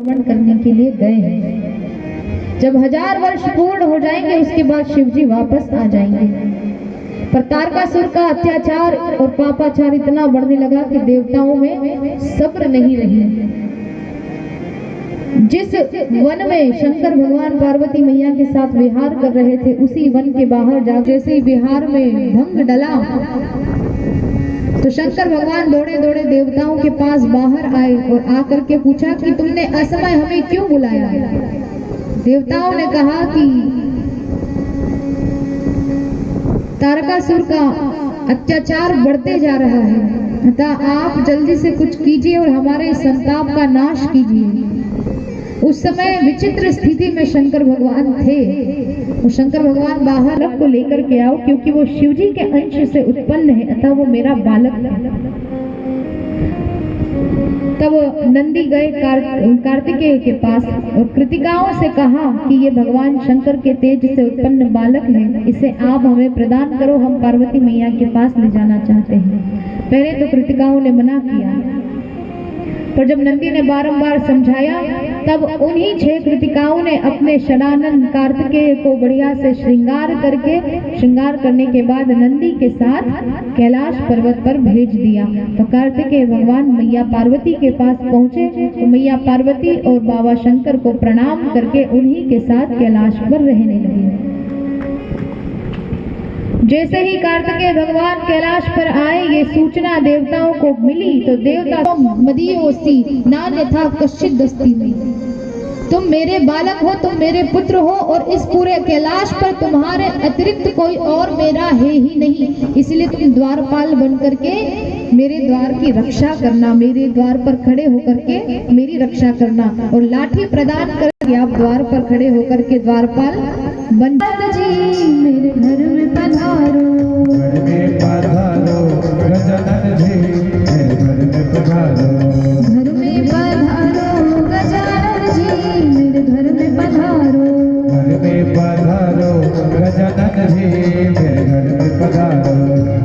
भ्रमण करने के लिए गए हैं। जब 1000 वर्ष पूर्ण हो जाएंगे उसके बाद शिव जी वापस आ जाएंगे। पर तारकासुर का अत्याचार और पापाचार इतना बढ़ने लगा कि देवताओं में सब्र नहीं रही। जिस वन में शंकर भगवान पार्वती मैया के साथ विहार कर रहे थे उसी वन के बाहर जा जैसे ही विहार में भंग डला तो शंकर भगवान दौड़े दौड़े देवताओं के पास बाहर आए और आकर के पूछा कि तुमने असमय हमें क्यों बुलाया। देवताओं ने कहा कि तारकासुर का अत्याचार बढ़ते जा रहा है, अतः आप जल्दी से कुछ कीजिए और हमारे संताप का नाश कीजिए। उस समय विचित्र स्थिति में शंकर भगवान थे। वो शंकर भगवान बाहर रथ को लेकर के आओ, क्योंकि वो शिवजी के अंश से उत्पन्न है, अतः वो मेरा बालक है। तब नंदी गए कार्तिकेय के पास और कृतिकाओं से कहा कि ये भगवान शंकर के तेज से उत्पन्न बालक है, इसे आप हमें प्रदान करो, हम पार्वती मैया के पास ले जाना चाहते हैं। पहले तो कृतिकाओं ने मना किया, पर जब नंदी ने बारंबार समझाया तब उन्हीं 6 कृतिकाओं ने अपने षडानन कार्तिकेय को बढ़िया से श्रृंगार करने के बाद नंदी के साथ कैलाश पर्वत पर भेज दिया। तो कार्तिकेय भगवान मैया पार्वती के पास पहुंचे तो मैया पार्वती और बाबा शंकर को प्रणाम करके उन्हीं के साथ कैलाश पर रहने लगे। जैसे ही कार्तिकेय भगवान कैलाश पर आए ये सूचना देवताओं को मिली तो देवता मदीयोसी नान्यथा कश्चित दस्ती में, तुम मेरे बालक हो, तुम मेरे पुत्र हो और इस पूरे कैलाश पर तुम्हारे अतिरिक्त कोई और मेरा है ही नहीं, इसलिए तुम द्वारपाल बन करके मेरे द्वार की रक्षा करना, मेरे द्वार पर खड़े होकर के मेरी रक्षा करना और लाठी प्रदान करके आप द्वार पर खड़े होकर के द्वारपाल बन जी मेरे घर में पधारो, घर में पधारो गजानन जी मेरे घर में पधारो, घर में पधारो गजानन जी मेरे घर में पधारो, घर में पधारो गजानन जी मेरे घर में पधारो,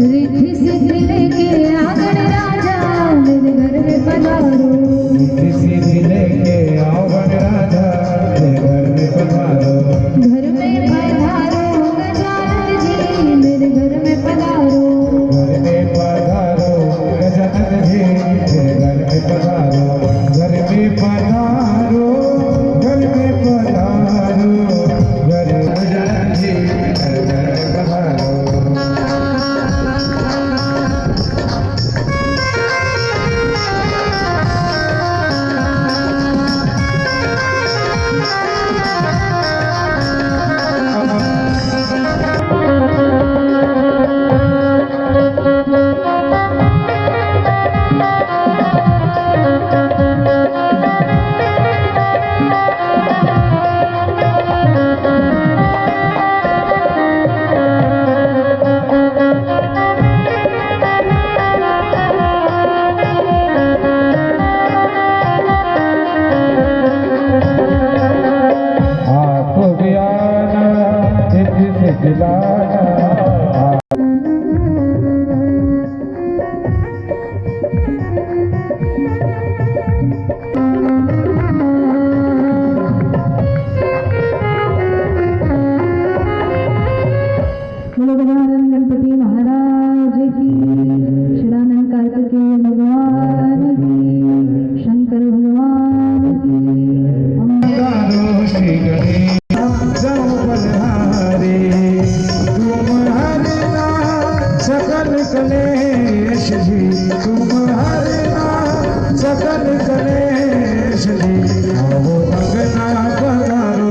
रिद्धि सिद्धि लेके आंगन राजा मेरे घर में पधारो, रिद्धि सिद्धि लेके आंगन राजा मेरे घर में पधारो, घर में पधारो गजानन जी मेरे घर में पधारो, घर में पधारो गजानन जी मेरे घर में पधारो, घर में पधारो, घर में पधारो, घर गजानन जी मेरे घर में पधारो। गणपति महाराज की, षडानन कार्तिकेय भगवान की, शंकर भगवान सकल कलेश जी, तुम हरना सकल कलेश जी, आओ अंगना पधारो।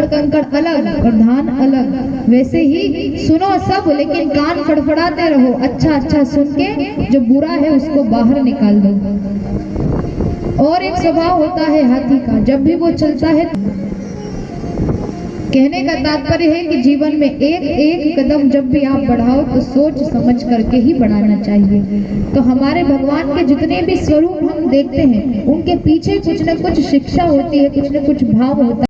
कंकड़ अलग और धान अलग, वैसे ही सुनो सब लेकिन कान फड़फड़ाते रहो, अच्छा अच्छा सुन के जो बुरा है उसको बाहर निकाल दो। और एक स्वभाव होता है हाथी का, जब भी वो चलता है कहने का तात्पर्य है कि जीवन में एक एक कदम जब भी आप बढ़ाओ तो सोच समझ करके ही बढ़ाना चाहिए। तो हमारे भगवान के जितने भी स्वरूप हम देखते हैं उनके पीछे कुछ न कुछ शिक्षा होती है, कुछ न कुछ भाव होता है।